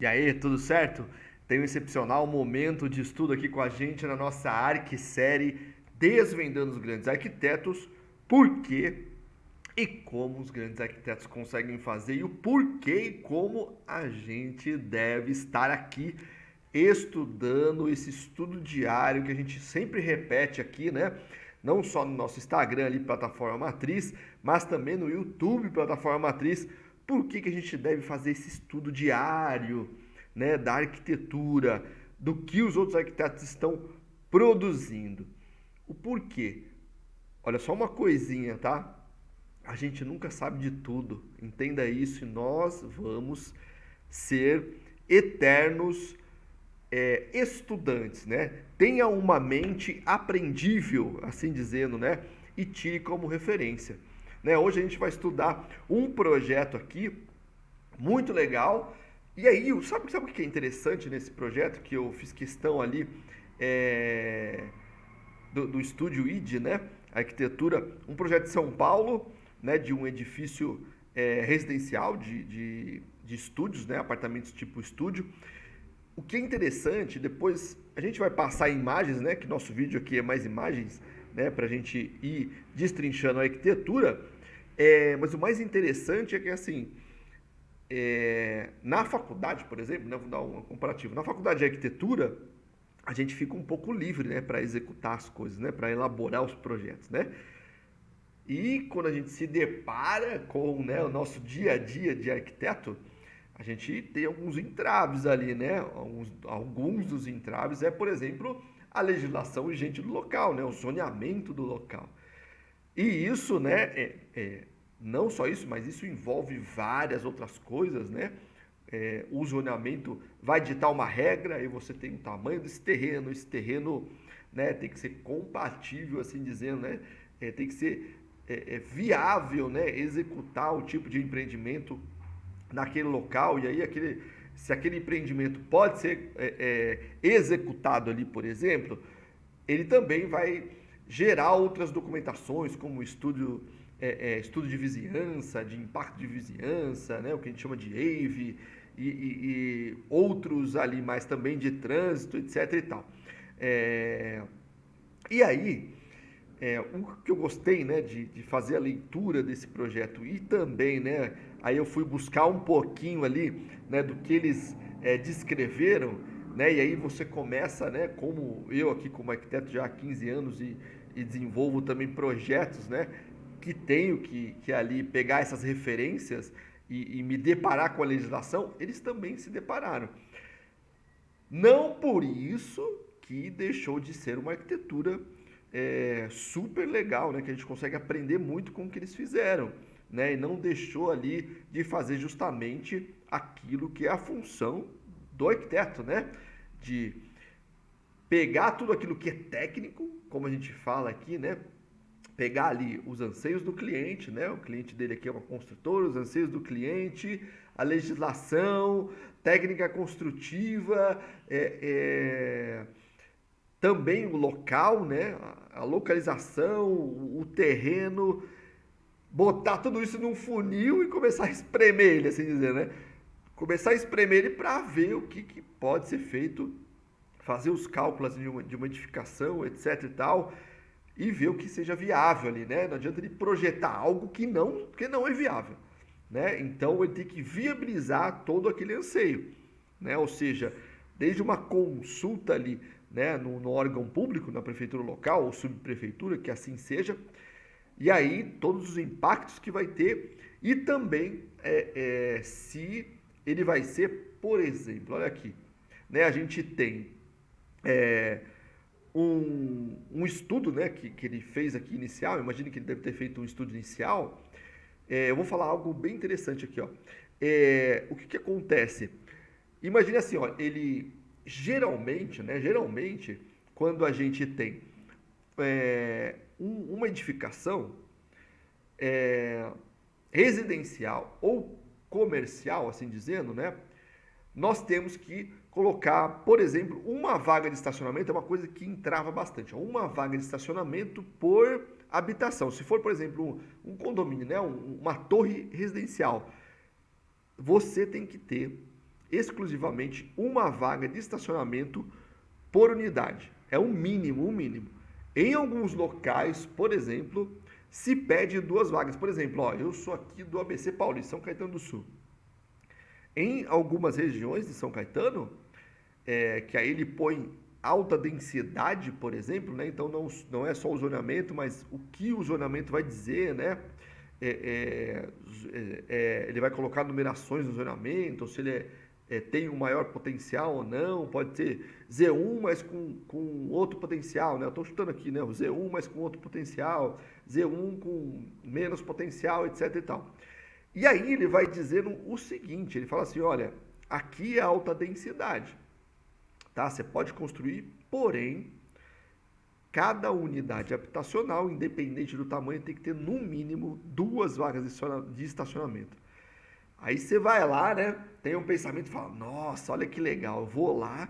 E aí, tudo certo? Tem um excepcional momento de estudo aqui com a gente na nossa ArcSérie Desvendando os Grandes Arquitetos, por quê e como os grandes arquitetos conseguem fazer e o porquê e como a gente deve estar aqui estudando esse estudo diário que a gente sempre repete aqui, né? Não só no nosso Instagram ali, plataforma matriz, mas também no YouTube, plataforma matriz. Por que a gente deve fazer esse estudo diário, né, da arquitetura, do que os outros arquitetos estão produzindo? O porquê? Olha só uma coisinha, tá? A gente nunca sabe de tudo. Entenda isso e nós vamos ser eternos estudantes, né? Tenha uma mente aprendível, assim dizendo, né? E tire como referência. Né? Hoje a gente vai estudar um projeto aqui muito legal. E aí, sabe o que é interessante nesse projeto que eu fiz questão ali é, do estúdio ID, né? Arquitetura, um projeto de São Paulo, né? De um edifício residencial de estúdios, né? Apartamentos tipo estúdio. O que é interessante, depois a gente vai passar imagens, né? Que nosso vídeo aqui é mais imagens, né? Para a gente ir destrinchando a arquitetura. Mas o mais interessante é que assim, na faculdade, por exemplo, né, vou dar um comparativo. Na faculdade de arquitetura, a gente fica um pouco livre, né, para executar as coisas, né, para elaborar os projetos, né? E quando a gente se depara com, né, o nosso dia a dia de arquiteto, a gente tem alguns entraves ali, né? Alguns dos entraves é, por exemplo, a legislação vigente do local, né? O zoneamento do local. E isso, né, não só isso, mas isso envolve várias outras coisas, né? O zoneamento vai ditar uma regra e você tem o tamanho desse terreno, esse terreno, né, tem que ser compatível, assim dizendo, né? Tem que ser viável, né, executar o tipo de empreendimento naquele local e aí se aquele empreendimento pode ser executado ali, por exemplo, ele também vai gerar outras documentações, como estudo de vizinhança, de impacto de vizinhança, né, o que a gente chama de EIV, e outros ali mais também de trânsito, etc. e tal. É, e aí, o que eu gostei, né, de fazer a leitura desse projeto e também, né, aí eu fui buscar um pouquinho ali, né, do que eles descreveram, né, e aí você começa, né, como eu aqui como arquiteto já há 15 anos e desenvolvo também projetos, né, que tenho que ali pegar essas referências e me deparar com a legislação, eles também se depararam. Não por isso que deixou de ser uma arquitetura super legal, né? Que a gente consegue aprender muito com o que eles fizeram, né? E não deixou ali de fazer justamente aquilo que é a função do arquiteto, né? De pegar tudo aquilo que é técnico, como a gente fala aqui, né? Pegar ali os anseios do cliente, né? O cliente dele aqui é uma construtora, os anseios do cliente, a legislação, técnica construtiva, também o local, né? A localização, o terreno, botar tudo isso num funil e começar a espremer ele, assim dizer, né? Começar a espremer ele para ver o que pode ser feito, fazer os cálculos de uma edificação, etc e tal, e ver o que seja viável ali, né? Não adianta ele projetar algo que não é viável, né? Então ele tem que viabilizar todo aquele anseio, né? Ou seja, desde uma consulta ali, né, no órgão público, na prefeitura local ou subprefeitura, que assim seja, e aí todos os impactos que vai ter e também se ele vai ser, por exemplo, olha aqui, né, a gente tem é, um estudo, né, que ele fez aqui inicial, imagine que ele deve ter feito um estudo inicial. Eu vou falar algo bem interessante aqui, ó. O que acontece? Imagine assim, ó, ele geralmente, né, geralmente, quando a gente tem uma edificação é, residencial ou comercial, assim dizendo, né, nós temos que colocar, por exemplo, uma vaga de estacionamento, é uma coisa que entrava bastante, ó, uma vaga de estacionamento por habitação. Se for, por exemplo, um condomínio, né, uma torre residencial, você tem que ter exclusivamente uma vaga de estacionamento por unidade. É o mínimo, o mínimo. Em alguns locais, por exemplo, se pede 2 vagas. Por exemplo, ó, eu sou aqui do ABC Paulista, São Caetano do Sul. Em algumas regiões de São Caetano, que aí ele põe alta densidade, por exemplo, né? Então não é só o zoneamento, mas o que o zoneamento vai dizer, né? Ele vai colocar numerações no zoneamento, se ele tem um maior potencial ou não, pode ser Z1, mas com outro potencial, né? Eu estou chutando aqui, né? O Z1, mas com outro potencial, Z1 com menos potencial, etc e tal. E aí ele vai dizendo o seguinte, ele fala assim, olha, aqui é alta densidade, tá? Você pode construir, porém, cada unidade habitacional, independente do tamanho, tem que ter no mínimo 2 vagas de estacionamento. Aí você vai lá, né? Tem um pensamento e fala, nossa, olha que legal, eu vou lá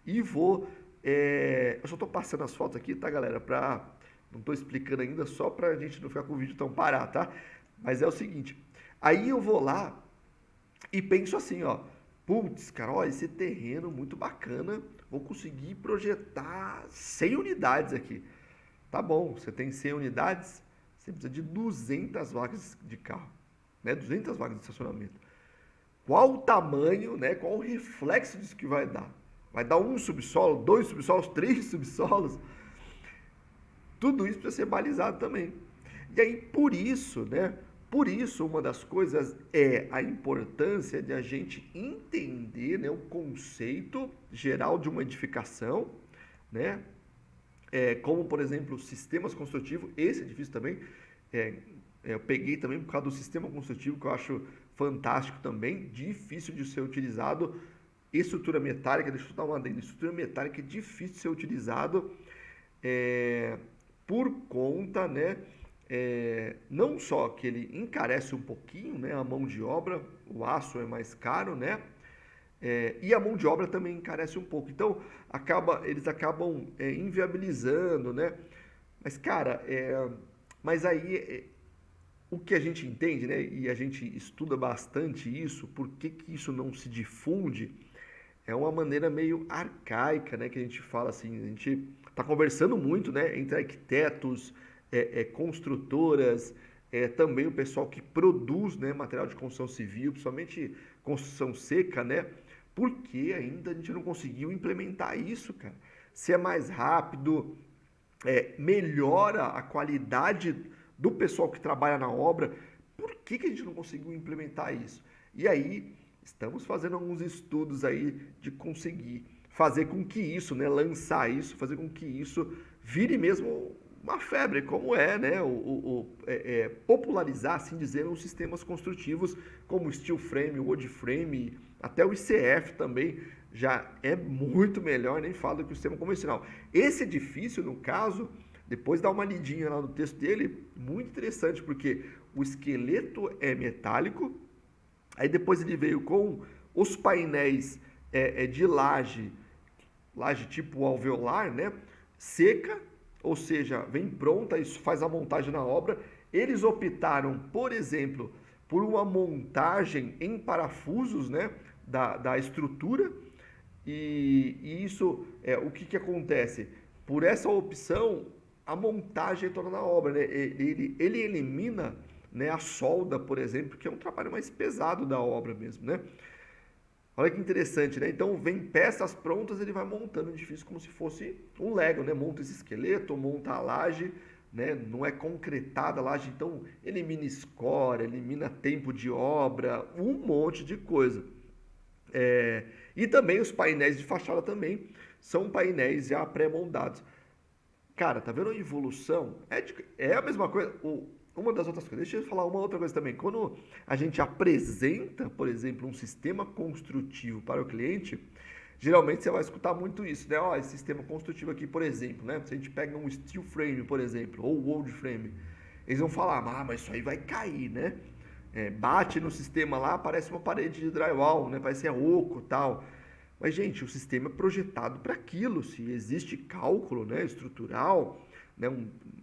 e vou... Eu só estou passando as fotos aqui, tá, galera? Não estou explicando ainda, só para a gente não ficar com o vídeo tão parado, tá? Mas é o seguinte, aí eu vou lá e penso assim, ó, putz, cara, olha, esse terreno muito bacana, vou conseguir projetar 100 unidades aqui. Tá bom, você tem 100 unidades, você precisa de 200 vagas de carro, né? 200 vagas de estacionamento. Qual o tamanho, né? Qual o reflexo disso que vai dar? Vai dar 1 subsolo, 2 subsolos, 3 subsolos? Tudo isso precisa ser balizado também. E aí, por isso, né? Por isso, uma das coisas é a importância de a gente entender, né, o conceito geral de uma edificação, né? Como, por exemplo, sistemas construtivos. Esse é difícil também. Eu peguei também por causa do sistema construtivo, que eu acho fantástico também, difícil de ser utilizado. Estrutura metálica, deixa eu dar uma adenda, estrutura metálica é difícil de ser utilizado por conta, né? Não só que ele encarece um pouquinho, né, a mão de obra, o aço é mais caro, né? E a mão de obra também encarece um pouco. Então, eles acabam inviabilizando, né? Mas, cara, mas aí o que a gente entende, né? E a gente estuda bastante isso, por que isso não se difunde? É uma maneira meio arcaica, né? Que a gente fala assim, a gente está conversando muito, né? Entre arquitetos, construtoras, também o pessoal que produz, né, material de construção civil, principalmente construção seca, né? Porque ainda a gente não conseguiu implementar isso, cara. Se é mais rápido, melhora a qualidade do pessoal que trabalha na obra. Por que a gente não conseguiu implementar isso? E aí, estamos fazendo alguns estudos aí de conseguir fazer com que isso, né, lançar isso, fazer com que isso vire mesmo uma febre, como né, popularizar, assim dizendo, os sistemas construtivos como o steel frame, o wood frame, até o ICF também já é muito melhor, nem falo que o sistema convencional. Esse edifício, no caso, depois dá uma lidinha lá no texto dele, muito interessante, porque o esqueleto é metálico, aí depois ele veio com os painéis de laje tipo alveolar, né, seca, ou seja, vem pronta, isso faz a montagem na obra. Eles optaram, por exemplo, por uma montagem em parafusos, né, da estrutura, e isso, o que acontece? Por essa opção, a montagem é toda na obra, né? Ele elimina, né, a solda, por exemplo, que é um trabalho mais pesado da obra mesmo, né? Olha que interessante, né? Então, vem peças prontas, ele vai montando o edifício como se fosse um Lego, né? Monta esse esqueleto, monta a laje, né? Não é concretada a laje, então elimina escória, elimina tempo de obra, um monte de coisa. E também os painéis de fachada também são painéis já pré-moldados. Cara, tá vendo a evolução? É a mesma coisa. Uma das outras coisas, deixa eu falar uma outra coisa também. Quando a gente apresenta, por exemplo, um sistema construtivo para o cliente, geralmente você vai escutar muito isso, né? Ó, esse sistema construtivo aqui, por exemplo, né? Se a gente pega um steel frame, por exemplo, ou wood frame, eles vão falar, mas isso aí vai cair, né? Bate no sistema lá, parece uma parede de drywall, né? Parece oco e tal. Mas, gente, o sistema é projetado para aquilo. Se existe cálculo, né, estrutural, né,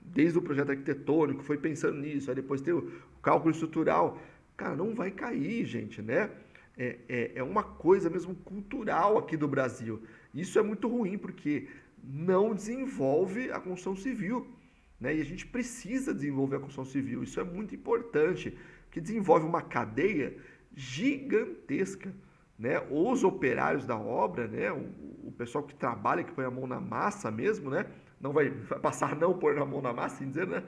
desde o projeto arquitetônico, foi pensando nisso, aí depois tem o cálculo estrutural. Cara, não vai cair, gente, né? é uma coisa mesmo cultural aqui do Brasil. Isso é muito ruim, porque não desenvolve a construção civil, né? E a gente precisa desenvolver a construção civil. Isso é muito importante, porque desenvolve uma cadeia gigantesca, né? Os operários da obra, né? O pessoal que trabalha, que põe a mão na massa mesmo, né? Não vai passar a não pôr a mão na massa, assim dizer, né?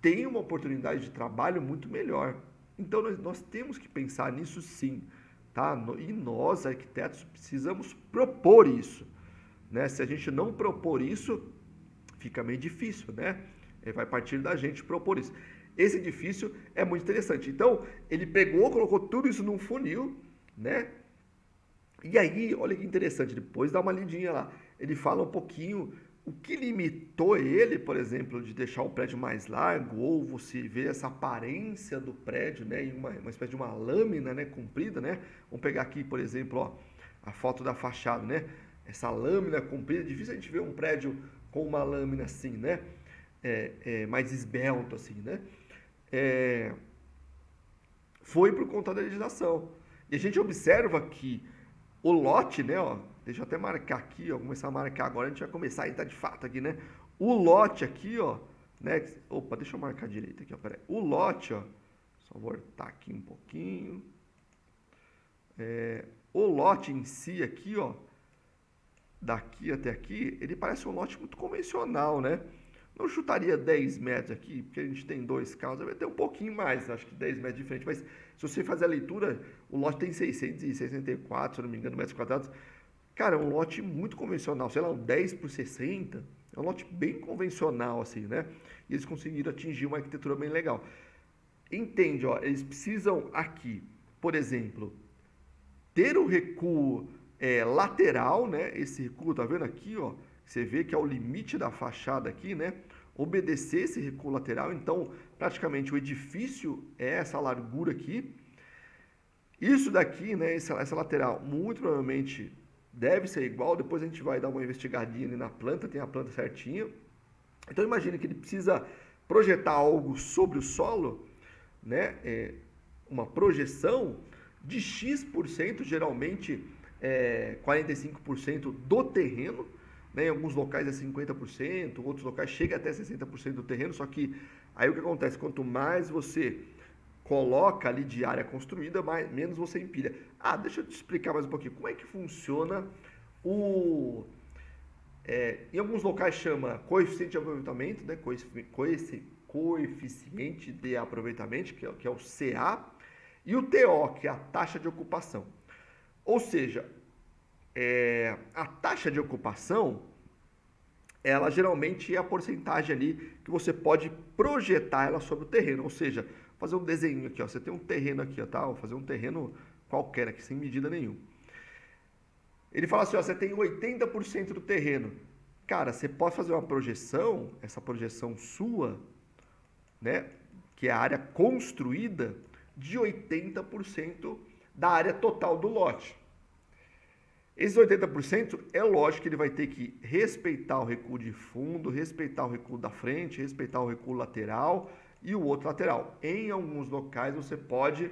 Tem uma oportunidade de trabalho muito melhor. Então nós temos que pensar nisso sim, tá? E nós, arquitetos, precisamos propor isso, né? Se a gente não propor isso, fica meio difícil, né? Vai partir da gente propor isso. Esse edifício é muito interessante. Então, ele pegou, colocou tudo isso num funil, né? E aí, olha que interessante, depois dá uma lidinha lá. Ele fala um pouquinho o que limitou ele, por exemplo, de deixar o prédio mais largo, ou você vê essa aparência do prédio, né, em uma espécie de uma lâmina, né, comprida, né? Vamos pegar aqui, por exemplo, ó, a foto da fachada, né? Essa lâmina comprida, é difícil a gente ver um prédio com uma lâmina assim, né? Mais esbelto, assim, né? Foi por conta da legislação. E a gente observa que o lote, né, ó, deixa eu até marcar aqui, ó, começar a marcar agora, a gente vai começar a entrar de fato aqui, né? O lote aqui, ó, né? Opa, deixa eu marcar direito aqui, ó, peraí. O lote, ó, só voltar aqui um pouquinho. O lote em si aqui, ó, daqui até aqui, ele parece um lote muito convencional, né? Não chutaria 10 metros aqui, porque a gente tem dois carros, vai ter um pouquinho mais, acho que 10 metros de frente, mas se você fazer a leitura, o lote tem 664, se eu não me engano, metros quadrados. Cara, é um lote muito convencional, sei lá, um 10 por 60, é um lote bem convencional, assim, né? E eles conseguiram atingir uma arquitetura bem legal. Entende, ó, eles precisam aqui, por exemplo, ter o recuo lateral, né? Esse recuo, tá vendo aqui, ó? Você vê que é o limite da fachada aqui, né? Obedecer esse recuo lateral. Então, praticamente o edifício é essa largura aqui. Isso daqui, né? Essa lateral, muito provavelmente deve ser igual. Depois a gente vai dar uma investigadinha ali na planta, tem a planta certinha. Então, imagine que ele precisa projetar algo sobre o solo, né? Uma projeção de X%, geralmente 45% do terreno. Né, em alguns locais é 50%, outros locais chega até 60% do terreno, só que aí o que acontece? Quanto mais você coloca ali de área construída, menos você empilha. Deixa eu te explicar mais um pouquinho. Como é que funciona em alguns locais chama coeficiente de aproveitamento, né, coeficiente de aproveitamento, que é o CA, e o TO, que é a taxa de ocupação. Ou seja, a taxa de ocupação, ela geralmente é a porcentagem ali que você pode projetar ela sobre o terreno, ou seja, fazer um desenho aqui, ó, você tem um terreno aqui, ó, tá? Vou fazer um terreno qualquer aqui, sem medida nenhuma. Ele fala assim, ó, você tem 80% do terreno. Cara, você pode fazer uma projeção, essa projeção sua, né, que é a área construída, de 80% da área total do lote. Esses 80% é lógico que ele vai ter que respeitar o recuo de fundo, respeitar o recuo da frente, respeitar o recuo lateral e o outro lateral. Em alguns locais você pode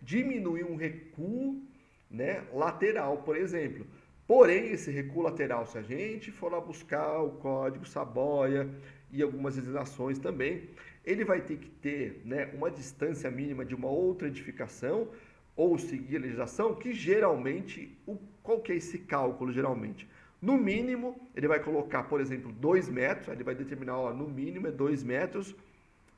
diminuir um recuo, né, lateral, por exemplo. Porém, esse recuo lateral, se a gente for lá buscar o código Saboia e algumas legislações também, ele vai ter que ter, né, uma distância mínima de uma outra edificação, ou seguir a legislação, que geralmente, qual que é esse cálculo geralmente? No mínimo, ele vai colocar, por exemplo, 2 metros, aí ele vai determinar, ó, no mínimo é 2 metros,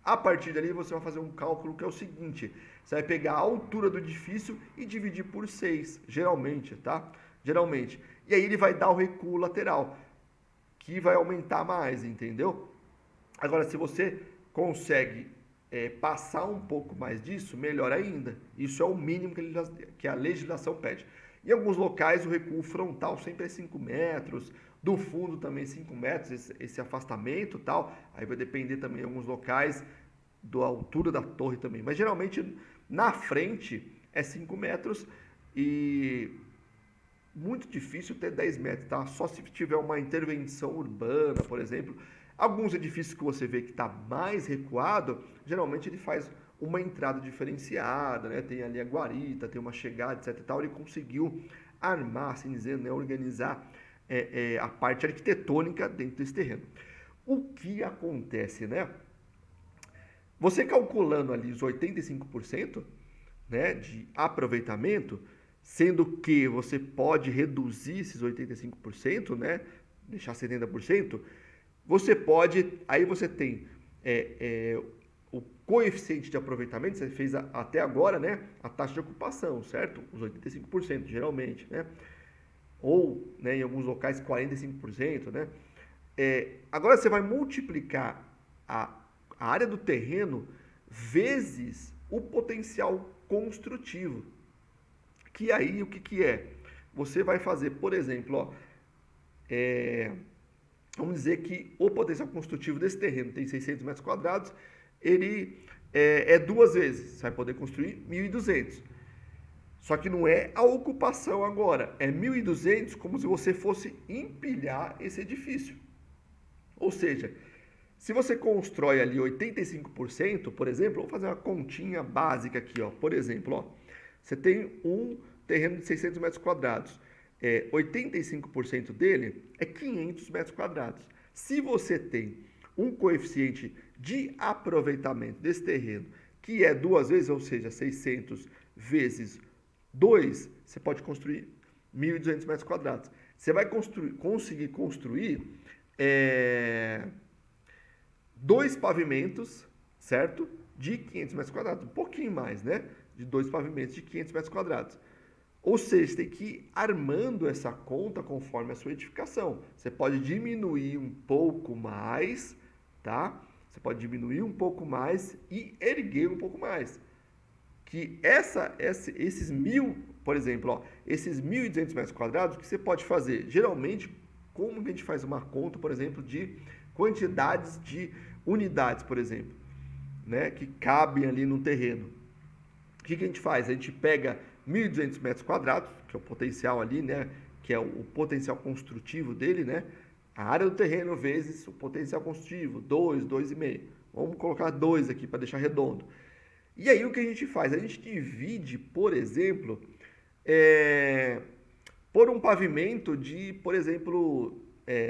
a partir dali você vai fazer um cálculo que é o seguinte, você vai pegar a altura do edifício e dividir por 6, geralmente, tá? Geralmente. E aí ele vai dar o recuo lateral, que vai aumentar mais, entendeu? Agora, se você consegue passar um pouco mais disso, melhor ainda. Isso é o mínimo que a legislação pede. Em alguns locais, o recuo frontal sempre é 5 metros, do fundo também 5 metros, esse afastamento e tal. Aí vai depender também, em alguns locais, da altura da torre também. Mas, geralmente, na frente é 5 metros e muito difícil ter 10 metros, tá? Só se tiver uma intervenção urbana, por exemplo. Alguns edifícios que você vê que está mais recuado, geralmente ele faz uma entrada diferenciada, né? Tem ali a guarita, tem uma chegada, etc e tal. Ele conseguiu armar, assim dizendo, né? Organizar a parte arquitetônica dentro desse terreno. O que acontece, né? Você calculando ali os 85%, né, de aproveitamento, sendo que você pode reduzir esses 85%, né, deixar 70%, você pode, aí você tem o coeficiente de aproveitamento, você fez até agora, né, a taxa de ocupação, certo? Os 85%, geralmente, né? Ou, né, em alguns locais, 45%, né? Agora você vai multiplicar a área do terreno vezes o potencial construtivo. Que aí o que é? Você vai fazer, por exemplo, ó, vamos dizer que o potencial construtivo desse terreno tem 600 metros quadrados, ele é duas vezes, você vai poder construir 1.200. Só que não é a ocupação agora, é 1.200 como se você fosse empilhar esse edifício. Ou seja, se você constrói ali 85%, por exemplo, vou fazer uma continha básica aqui, ó. Por exemplo, ó, você tem um terreno de 600 metros quadrados. 85% dele é 500 metros quadrados. Se você tem um coeficiente de aproveitamento desse terreno, que é duas vezes, ou seja, 600 vezes 2, você pode construir 1.200 metros quadrados. Você vai conseguir construir dois pavimentos, certo? De 500 metros quadrados, um pouquinho mais, né? De dois pavimentos de 500 metros quadrados. Ou seja, você tem que ir armando essa conta conforme a sua edificação. Você pode diminuir um pouco mais, tá? Você pode diminuir um pouco mais e erguer um pouco mais. Que esses 1.000, por exemplo, ó, esses 1.200 metros quadrados, o que você pode fazer? Geralmente, como a gente faz uma conta, por exemplo, de quantidades de unidades, por exemplo, né, que cabem ali no terreno. O que a gente faz? A gente pega 1.200 metros quadrados, que é o potencial ali, né, que é o potencial construtivo dele, né, a área do terreno vezes o potencial construtivo, 2, 2,5. Vamos colocar 2 aqui para deixar redondo. E aí o que a gente faz? A gente divide, por exemplo, por um pavimento de, por exemplo,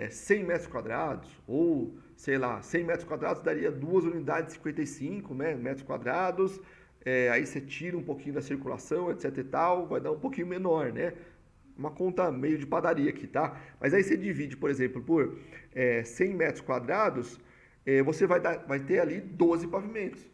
100 metros quadrados, ou, sei lá, 100 metros quadrados daria 2 unidades de 55, né, metros quadrados, aí você tira um pouquinho da circulação, etc e tal, vai dar um pouquinho menor, né? Uma conta meio de padaria aqui, tá? Mas aí você divide, por exemplo, por 100 metros quadrados, você vai ter ali 12 pavimentos.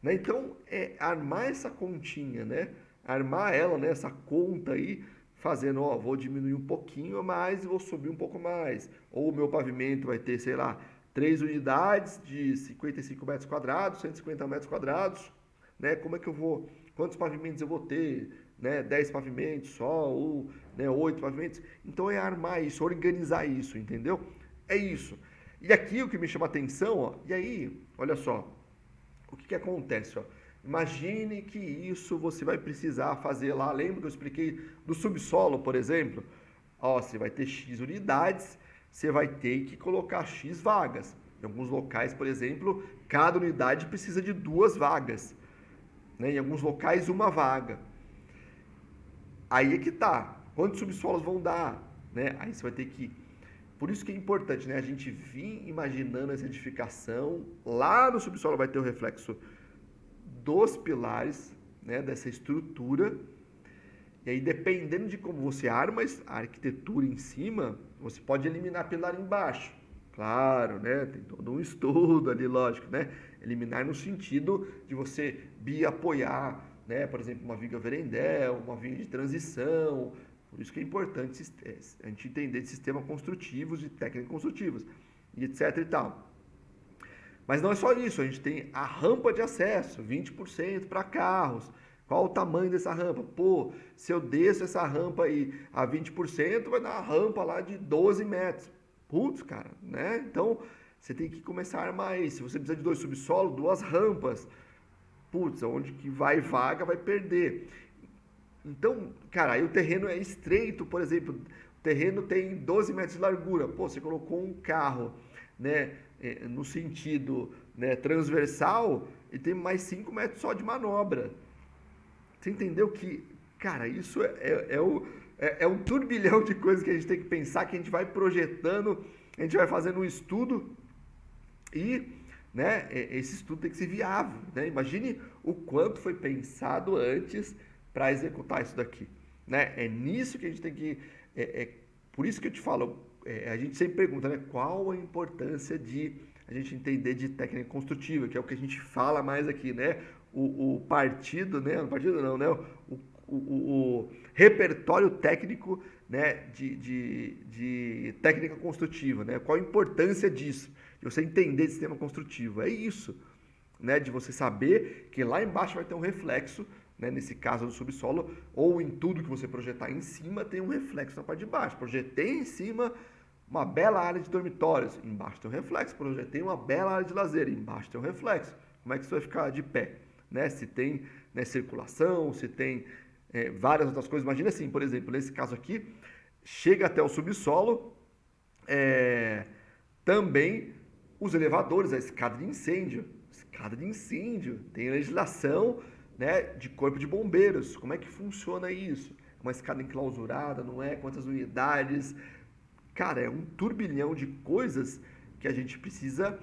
Né? Então, armar essa continha, né? Armar ela, né? Essa conta aí, fazendo, ó, vou diminuir um pouquinho mais e vou subir um pouco mais. Ou o meu pavimento vai ter, sei lá, 3 unidades de 55 metros quadrados, 150 metros quadrados, né? Como é que eu vou, quantos pavimentos eu vou ter, né? 10 pavimentos só, ou, né, 8 pavimentos. Então, é armar isso, organizar isso, entendeu? É isso. E aqui o que me chama a atenção, ó, e aí, olha só, o que acontece? Ó? Imagine que isso você vai precisar fazer lá. Lembra que eu expliquei do subsolo, por exemplo? Ó, você vai ter X unidades, você vai ter que colocar X vagas. Em alguns locais, por exemplo, cada unidade precisa de 2 vagas. Né? Em alguns locais, 1 vaga. Aí é que tá. Quantos subsolos vão dar? Né? Aí você vai ter que... Por isso que é importante, né? A gente vir imaginando essa edificação. Lá no subsolo vai ter o reflexo dos pilares, né? Dessa estrutura. E aí, dependendo de como você arma a arquitetura em cima, você pode eliminar pilar embaixo. Claro, né? Tem todo um estudo ali, lógico, né? Eliminar no sentido de você biapoiar, né? Por exemplo, uma viga Verendel, uma viga de transição. Por isso que é importante a gente entender de sistemas construtivos, de técnicas construtivas, e etc e tal. Mas não é só isso, a gente tem a rampa de acesso, 20% para carros. Qual o tamanho dessa rampa? Pô, se eu desço essa rampa aí a 20%, vai dar uma rampa lá de 12 metros. Putz, cara, né? Então, você tem que começar a armar isso. Se você precisa de 2 subsolos, 2 rampas. Putz, onde que vai vaga, vai perder. Então, cara, aí o terreno é estreito, por exemplo, o terreno tem 12 metros de largura. Pô, você colocou um carro, né, no sentido né, transversal e tem mais 5 metros só de manobra. Você entendeu que, cara, isso é um turbilhão de coisas que a gente tem que pensar, que a gente vai projetando, a gente vai fazendo um estudo e, né, esse estudo tem que ser viável, né? Imagine o quanto foi pensado antes para executar isso daqui, né? É nisso que a gente tem que... por isso que eu te falo, a gente sempre pergunta, né, qual a importância de a gente entender de técnica construtiva, que é o que a gente fala mais aqui, né? O partido, né? O partido não, né? O repertório técnico, né? De técnica construtiva, né? Qual a importância disso? De você entender de sistema construtivo. É isso, né? De você saber que lá embaixo vai ter um reflexo, né? Nesse caso do subsolo, ou em tudo que você projetar em cima, tem um reflexo na parte de baixo. Projetei em cima uma bela área de dormitórios, embaixo tem um reflexo. Projetei uma bela área de lazer, embaixo tem um reflexo. Como é que isso vai ficar de pé? Né? Se tem, né, circulação, se tem várias outras coisas. Imagina assim, por exemplo, nesse caso aqui, chega até o subsolo, também os elevadores, a escada de incêndio. Escada de incêndio, tem legislação, né, de corpo de bombeiros. Como é que funciona isso? Uma escada enclausurada, não é? Quantas unidades? Cara, é um turbilhão de coisas que a gente precisa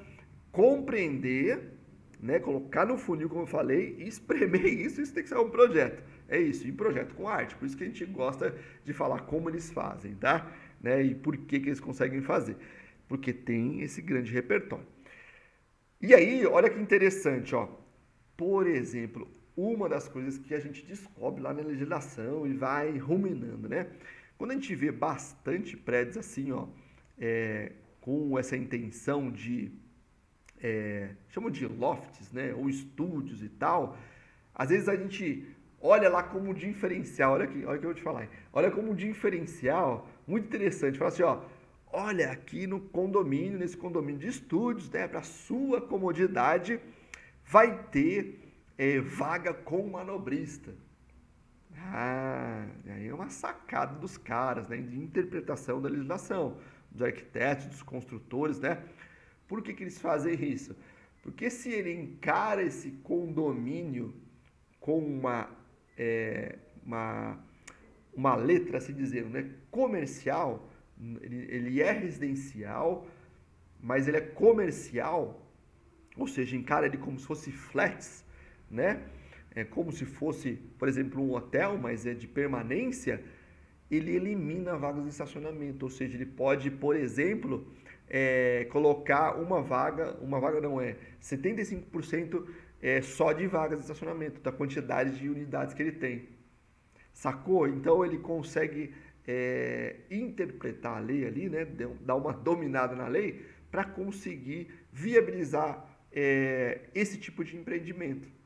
compreender, né? Colocar no funil, como eu falei, e espremer isso tem que ser um projeto. É isso, e projeto com arte. Por isso que a gente gosta de falar como eles fazem, tá? Né? E por que eles conseguem fazer. Porque tem esse grande repertório. E aí, olha que interessante, ó. Por exemplo, uma das coisas que a gente descobre lá na legislação e vai ruminando, né? Quando a gente vê bastante prédios assim, ó, com essa intenção de, chamam de lofts, né, ou estúdios e tal, às vezes a gente olha lá como um diferencial, olha aqui, olha o que eu vou te falar, olha como um diferencial muito interessante, fala assim, ó, olha aqui no condomínio, nesse condomínio de estúdios, né, para sua comodidade, vai ter vaga com manobrista. Aí é uma sacada dos caras, né, de interpretação da legislação, dos arquitetos, dos construtores, né? Por que eles fazem isso? Porque se ele encara esse condomínio com uma letra, assim dizendo, né, comercial, ele é residencial, mas ele é comercial, ou seja, encara ele como se fosse flats, né? É como se fosse, por exemplo, um hotel, mas é de permanência, ele elimina vagas de estacionamento, ou seja, ele pode, por exemplo, colocar uma vaga não, 75% só de vagas de estacionamento, da quantidade de unidades que ele tem. Sacou? Então ele consegue interpretar a lei ali, né? Dar uma dominada na lei para conseguir viabilizar esse tipo de empreendimento.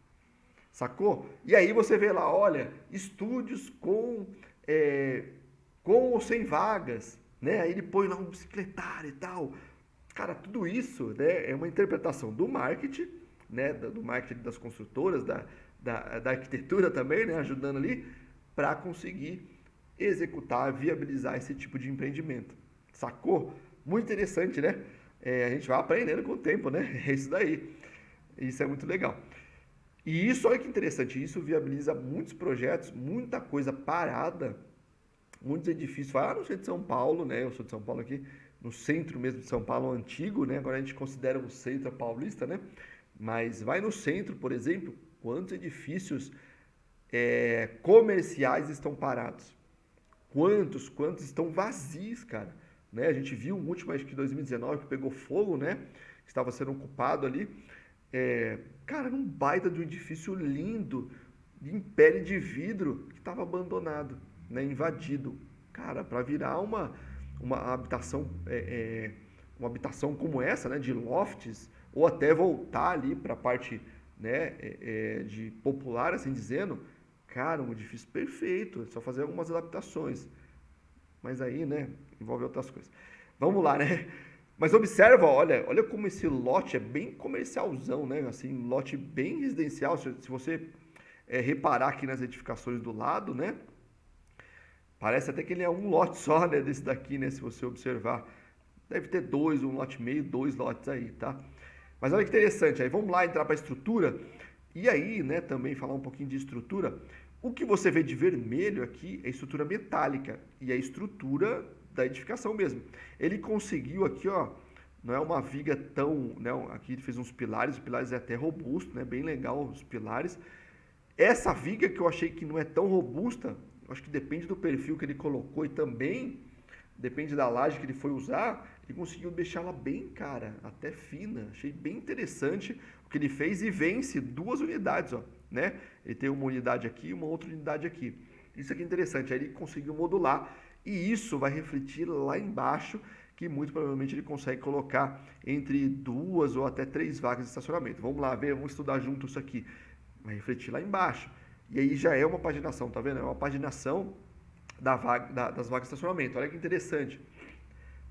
Sacou? E aí você vê lá, olha, estúdios com ou sem vagas, né? Aí ele põe lá um bicicletário e tal. Cara, tudo isso, né, é uma interpretação do marketing, né? Do marketing das construtoras, da arquitetura também, né? Ajudando ali para conseguir executar, viabilizar esse tipo de empreendimento. Sacou? Muito interessante, né? A gente vai aprendendo com o tempo, né? É isso daí. Isso é muito legal. E isso, olha que interessante, isso viabiliza muitos projetos, muita coisa parada, muitos edifícios. Vai lá no centro de São Paulo, né? Eu sou de São Paulo aqui, no centro mesmo de São Paulo, antigo, né? Agora a gente considera o centro paulista, né? Mas vai no centro, por exemplo, quantos edifícios comerciais estão parados? Quantos estão vazios, cara? Né? A gente viu o último, acho que 2019, que pegou fogo, né? Que estava sendo ocupado ali. Cara, num baita de um edifício lindo, em pele de vidro, que estava abandonado, né, invadido. Cara, para virar uma habitação, uma habitação como essa, né, de lofts, ou até voltar ali para a parte, né, de popular, assim dizendo, cara, um edifício perfeito, é só fazer algumas adaptações. Mas aí, né, envolve outras coisas. Vamos lá, né? Mas observa, olha como esse lote é bem comercialzão, né? Assim, lote bem residencial. Se você reparar aqui nas edificações do lado, né? Parece até que ele é um lote só, né? Desse daqui, né? Se você observar. Deve ter um lote e meio, 2 lotes aí, tá? Mas olha que interessante, aí vamos lá entrar para a estrutura, e aí, né, também falar um pouquinho de estrutura. O que você vê de vermelho aqui é a estrutura metálica, e a estrutura da edificação mesmo. Ele conseguiu aqui, ó, não é uma viga tão, né, aqui ele fez uns pilares, os pilares é até robusto, né, bem legal os pilares. Essa viga que eu achei que não é tão robusta, acho que depende do perfil que ele colocou e também depende da laje que ele foi usar, ele conseguiu deixar ela bem, cara, até fina. Achei bem interessante o que ele fez e vence 2 unidades, ó, né? Ele tem uma unidade aqui e uma outra unidade aqui. Isso aqui é interessante, aí ele conseguiu modular e isso vai refletir lá embaixo, que muito provavelmente ele consegue colocar entre 2 ou até 3 vagas de estacionamento. Vamos lá ver, vamos estudar junto isso aqui. Vai refletir lá embaixo. E aí já é uma paginação, tá vendo? É uma paginação das vagas de estacionamento. Olha que interessante.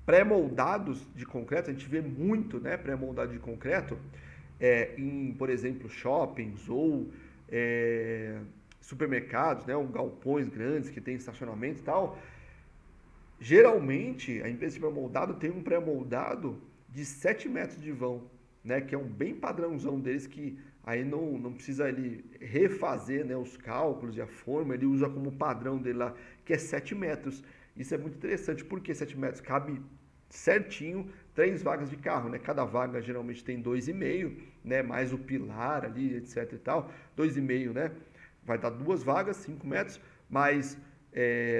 Pré-moldados de concreto, a gente vê muito, né? Pré-moldado de concreto em, por exemplo, shoppings ou supermercados, né? Ou galpões grandes que tem estacionamento e tal. Geralmente, a empresa de pré-moldado tem um pré-moldado de 7 metros de vão, né? Que é um bem padrãozão deles que aí não precisa ele refazer, né, os cálculos e a forma, ele usa como padrão dele lá, que é 7 metros. Isso é muito interessante, porque 7 metros cabe certinho 3 vagas de carro, né? Cada vaga geralmente tem 2,5, né? Mais o pilar ali, etc e tal. 2,5, né? Vai dar 2 vagas, 5 metros, mais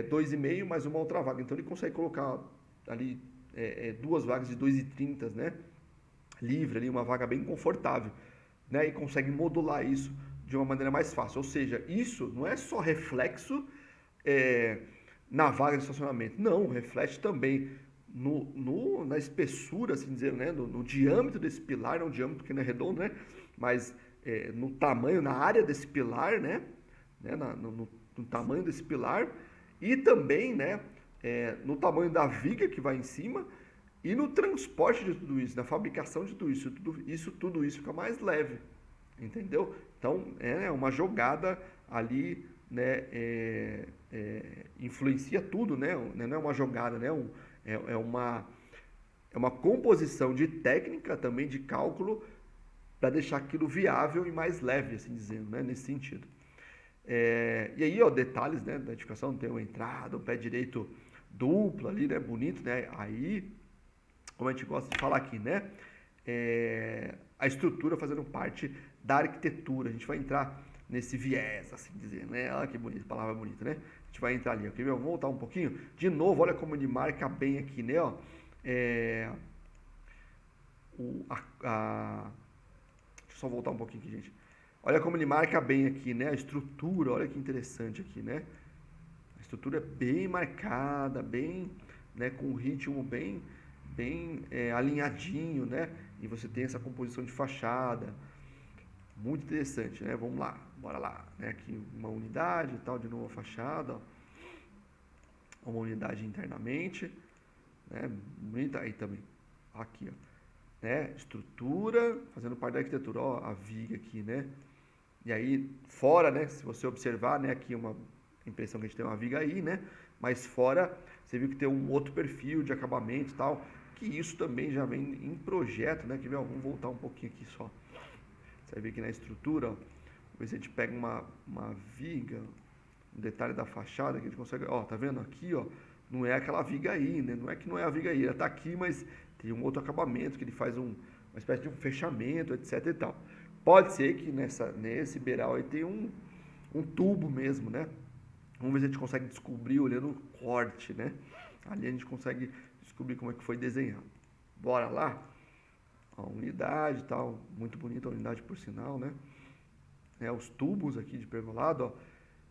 2,5 mais uma outra vaga. Então ele consegue colocar ali 2 vagas de 2,30, né? Livre ali, uma vaga bem confortável, né? E consegue modular isso de uma maneira mais fácil. Ou seja, isso não é só reflexo na vaga de estacionamento. Não, reflete também na espessura, assim dizer, né? No diâmetro desse pilar, não o diâmetro que não é redondo, né? Mas no tamanho, na área desse pilar, né? No tamanho desse pilar e também, né? No tamanho da viga que vai em cima e no transporte de tudo isso, na fabricação de tudo isso, tudo isso fica mais leve, entendeu? Então é uma jogada ali, né? Influencia tudo, né? Não é uma jogada, né? É uma composição de técnica também de cálculo para deixar aquilo viável e mais leve, assim dizendo, né? Nesse sentido. E aí, ó, detalhes, né, da edificação, tem uma entrada, um pé direito duplo ali, né? Bonito, né? Aí, como a gente gosta de falar aqui, né? A estrutura fazendo parte da arquitetura. A gente vai entrar nesse viés, assim dizer, né? Olha que bonita, palavra bonita, né? A gente vai entrar ali, ok? Vamos voltar um pouquinho. De novo, olha como ele marca bem aqui, né? Ó, deixa eu só voltar um pouquinho aqui, gente. Olha como ele marca bem aqui, né? A estrutura, olha que interessante aqui, né? A estrutura é bem marcada, bem, né? Com um ritmo bem alinhadinho, né? E você tem essa composição de fachada, muito interessante, né? Vamos lá, bora lá, né? Aqui uma unidade e tal, de novo a fachada, ó. Uma unidade internamente, né? Bonita aí também, aqui, ó, né? Estrutura, fazendo parte da arquitetura, ó, a viga aqui, né? E aí, fora, né? Se você observar, né? Aqui uma impressão que a gente tem uma viga aí, né? Mas fora, você viu que tem um outro perfil de acabamento e tal, que isso também já vem em projeto, né? Que vamos voltar um pouquinho aqui só. Você vai ver aqui na estrutura, ó, ver se a gente pega uma viga, um detalhe da fachada que a gente consegue, ó, tá vendo aqui, ó, não é aquela viga aí, né? Não é que não é a viga aí, ela tá aqui, mas tem um outro acabamento que ele faz uma espécie de um fechamento, etc e tal. Pode ser que nesse beiral aí tem um tubo mesmo, né? Vamos ver se a gente consegue descobrir olhando o corte, né? Ali a gente consegue descobrir como é que foi desenhado. Bora lá? A unidade e tal, muito bonita a unidade por sinal, né? Os tubos aqui de pergolado, ó,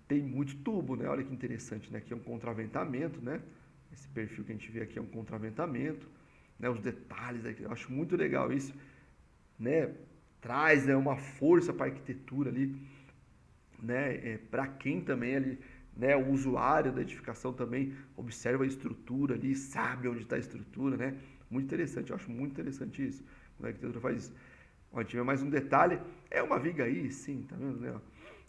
tem muito tubo, né? Olha que interessante, né? Aqui é um contraventamento, né? Esse perfil que a gente vê aqui é um contraventamento, né? Os detalhes aqui, eu acho muito legal isso, né? Traz, né, uma força para a arquitetura ali, né? Para quem também ali, né, o usuário da edificação também observa a estrutura ali, sabe onde está a estrutura, né? Muito interessante, eu acho muito interessante isso. Quando a arquitetura faz isso. Ó, a gente vê mais um detalhe, é uma viga aí, sim, tá vendo, né?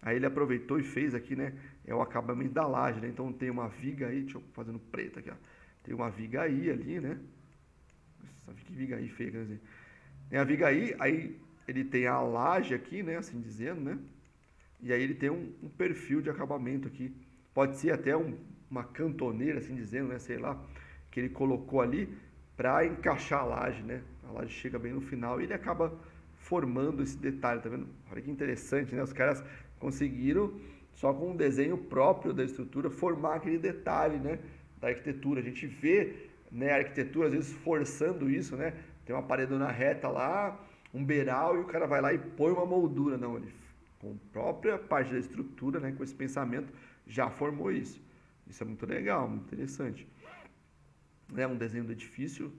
Aí ele aproveitou e fez aqui, né? É o acabamento da laje, né? Então tem uma viga aí, deixa eu fazendo preto aqui, ó. Tem uma viga aí ali, né? Nossa, que viga aí feia, quer dizer. Tem a viga aí ele tem a laje aqui, né, assim dizendo, né? E aí ele tem um perfil de acabamento aqui. Pode ser até uma cantoneira, assim dizendo, né, sei lá, que ele colocou ali para encaixar a laje, né? A laje chega bem no final e ele acaba formando esse detalhe, tá vendo? Olha que interessante, né? Os caras conseguiram, só com um desenho próprio da estrutura, formar aquele detalhe, né, da arquitetura. A gente vê, né, a arquitetura às vezes forçando isso, né? Tem uma paredona reta lá, um beiral, e o cara vai lá e põe uma moldura. Não, ele com a própria parte da estrutura, né, com esse pensamento, já formou isso. Isso é muito legal, muito interessante. É um desenho do edifício,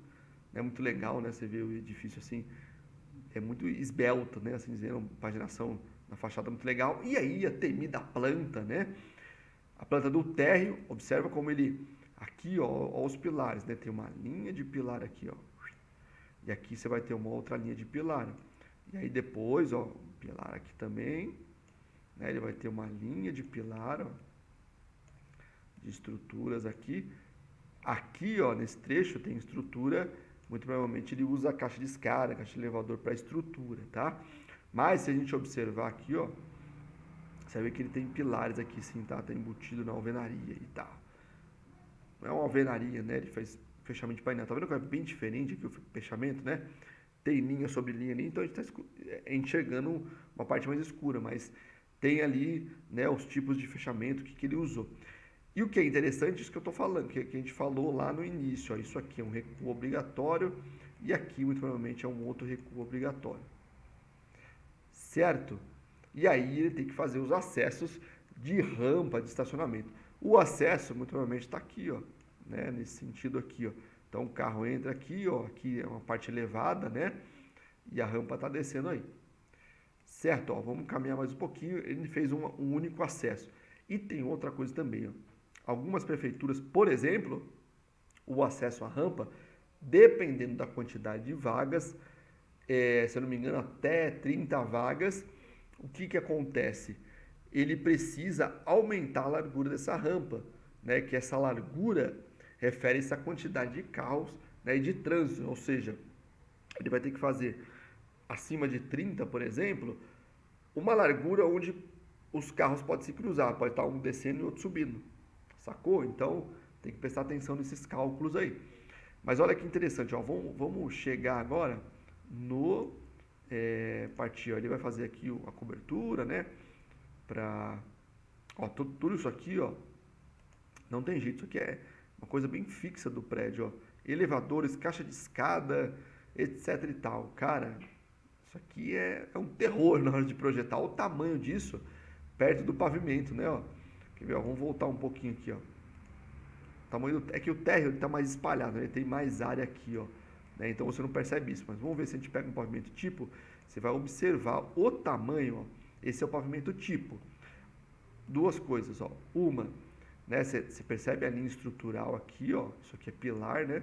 é muito legal, né? Você vê o edifício assim, é muito esbelto, né? Assim dizendo, uma paginação na fachada muito legal. E aí a temida planta, né? A planta do térreo, observa como ele, aqui ó os pilares, né? Tem uma linha de pilar aqui, ó. E aqui você vai ter uma outra linha de pilar. E aí depois, ó, pilar aqui também, né? Ele vai ter uma linha de pilar, ó, de estruturas aqui. Aqui, ó, nesse trecho tem estrutura, muito provavelmente ele usa a caixa de escada, a caixa de elevador para estrutura, tá? Mas se a gente observar aqui, ó, você vai ver que ele tem pilares aqui sim, tá? Tá embutido na alvenaria e tal. Não é uma alvenaria, né? Ele faz fechamento de painel. Tá vendo que é bem diferente aqui o fechamento, né? Tem linha sobre linha ali, então a gente está enxergando uma parte mais escura, mas tem ali, né, os tipos de fechamento que ele usou. E o que é interessante, isso que eu estou falando, que a gente falou lá no início, ó, isso aqui é um recuo obrigatório e aqui muito provavelmente é um outro recuo obrigatório, certo? E aí ele tem que fazer os acessos de rampa de estacionamento. O acesso muito provavelmente está aqui, ó, né, nesse sentido aqui, ó. Então o carro entra aqui, ó, aqui é uma parte elevada, né? E a rampa está descendo aí. Certo, ó, vamos caminhar mais um pouquinho. Ele fez um único acesso. E tem outra coisa também, ó. Algumas prefeituras, por exemplo, o acesso à rampa, dependendo da quantidade de vagas, se eu não me engano, até 30 vagas, o que acontece? Ele precisa aumentar a largura dessa rampa, né? Que essa largura refere-se à quantidade de carros, né, e de trânsito, ou seja, ele vai ter que fazer acima de 30, por exemplo, uma largura onde os carros podem se cruzar, pode estar um descendo e outro subindo, sacou? Então tem que prestar atenção nesses cálculos aí. Mas olha que interessante, ó, vamos chegar agora no partir, ó, ele vai fazer aqui a cobertura, né? Pra, ó, tudo isso aqui, ó, não tem jeito, isso aqui é uma coisa bem fixa do prédio, ó. Elevadores, caixa de escada, etc e tal. Cara, isso aqui é um terror na hora de projetar. Olha o tamanho disso perto do pavimento, né? Ó. Quer ver? Ó, vamos voltar um pouquinho aqui, ó. O tamanho é que o térreo está mais espalhado, né? Ele tem mais área aqui, ó. Né? Então você não percebe isso. Mas vamos ver se a gente pega um pavimento tipo. Você vai observar o tamanho, ó. Esse é o pavimento tipo. Duas coisas, ó. Uma, né? Você percebe a linha estrutural aqui, ó. Isso aqui é pilar, né?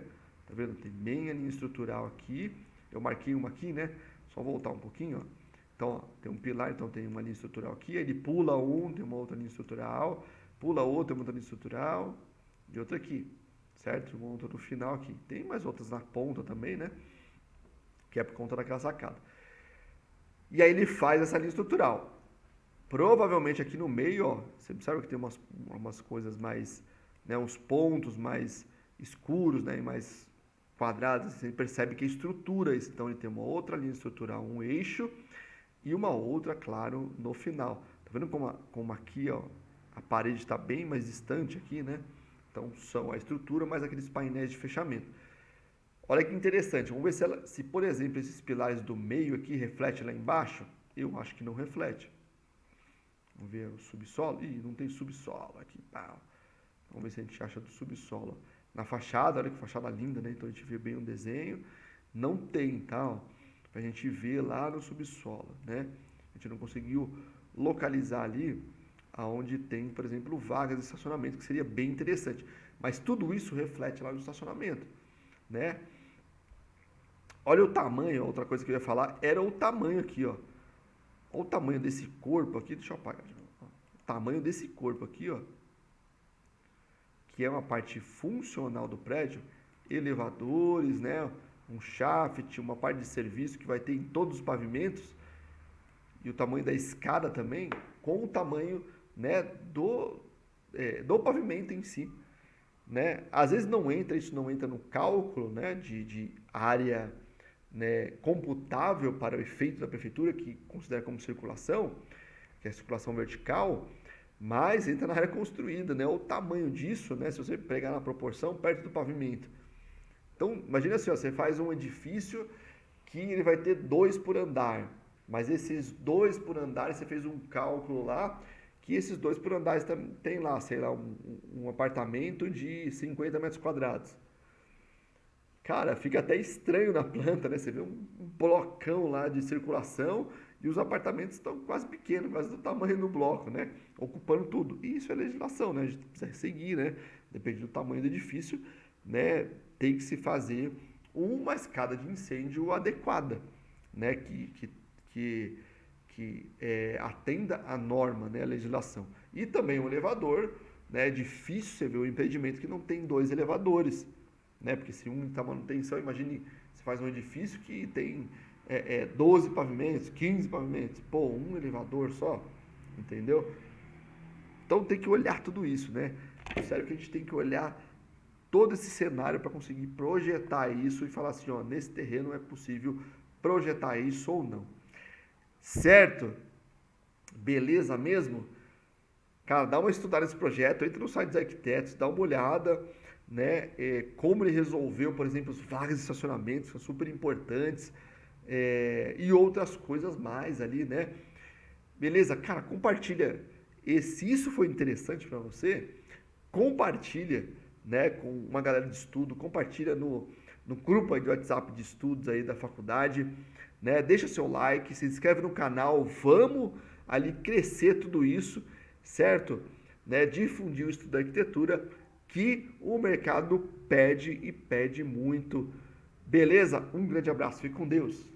Tá vendo? Tem bem a linha estrutural aqui. Eu marquei uma aqui, né? Só voltar um pouquinho, ó. Então, ó, tem um pilar, então tem uma linha estrutural aqui. Ele pula um, tem uma outra linha estrutural. Pula outro, tem uma outra linha estrutural. E outra aqui, certo? Uma outra no final aqui. Tem mais outras na ponta também, né? Que é por conta daquela sacada. E aí ele faz essa linha estrutural. Provavelmente aqui no meio, ó, você observa que tem umas coisas mais, né, uns pontos mais escuros, né, e mais quadrados. Você percebe que é estrutura isso. Então ele tem uma outra linha estrutural, um eixo e uma outra, claro, no final. Tá vendo como aqui, ó, a parede está bem mais distante aqui, né? Então são a estrutura mais aqueles painéis de fechamento. Olha que interessante. Vamos ver se, por exemplo, esses pilares do meio aqui refletem lá embaixo. Eu acho que não reflete. Vamos ver o subsolo. Ih, não tem subsolo aqui. Pá. Vamos ver se a gente acha do subsolo. Na fachada, olha que fachada linda, né? Então a gente vê bem o desenho. Não tem, tá? Ó, pra gente ver lá no subsolo, né? A gente não conseguiu localizar ali aonde tem, por exemplo, vagas de estacionamento, que seria bem interessante. Mas tudo isso reflete lá no estacionamento, né? Olha o tamanho, outra coisa que eu ia falar, era o tamanho aqui, ó. Olha o tamanho desse corpo aqui, deixa eu apagar de novo. O tamanho desse corpo aqui, ó, que é uma parte funcional do prédio, elevadores, né? um shaft, uma parte de serviço que vai ter em todos os pavimentos, e o tamanho da escada também, com o tamanho, né, do pavimento em si. Né? Às vezes isso não entra no cálculo, né, de área, né, computável para o efeito da prefeitura, que considera como circulação, que é a circulação vertical, mas entra na área construída, né? O tamanho disso, né, se você pegar na proporção, perto do pavimento. Então, imagina assim, ó, você faz um edifício que ele vai ter 2 por andar, mas esses 2 por andar, você fez um cálculo lá, que esses 2 por andar tem lá, sei lá, um apartamento de 50 metros quadrados. Cara, fica até estranho na planta, né? Você vê um blocão lá de circulação e os apartamentos estão quase pequenos, quase do tamanho do bloco, né? Ocupando tudo. E isso é legislação, né? A gente precisa seguir, né? Depende do tamanho do edifício, né? Tem que se fazer uma escada de incêndio adequada, né? Que atenda à norma, né? A legislação. E também o elevador, né? É difícil você ver um empreendimento que não tem 2 elevadores, né? Porque se um está manutenção, imagine, você faz um edifício que tem 12 pavimentos, 15 pavimentos, pô, um elevador só, entendeu? Então tem que olhar tudo isso, né? Sério que a gente tem que olhar todo esse cenário para conseguir projetar isso e falar assim, ó, nesse terreno é possível projetar isso ou não. Certo? Beleza mesmo? Cara, dá uma estudada nesse projeto, entra no site dos arquitetos, dá uma olhada, né? Como ele resolveu, por exemplo, os vagas de estacionamento, que são super importantes, e outras coisas mais ali, né? Beleza? Cara, compartilha. E se isso foi interessante para você, compartilha, né, com uma galera de estudo, compartilha no grupo aí de WhatsApp de estudos aí da faculdade, né? Deixa seu like, se inscreve no canal, vamos ali crescer tudo isso, certo? Né? Difundir o estudo da arquitetura que o mercado pede e pede muito. Beleza? Um grande abraço, fique com Deus.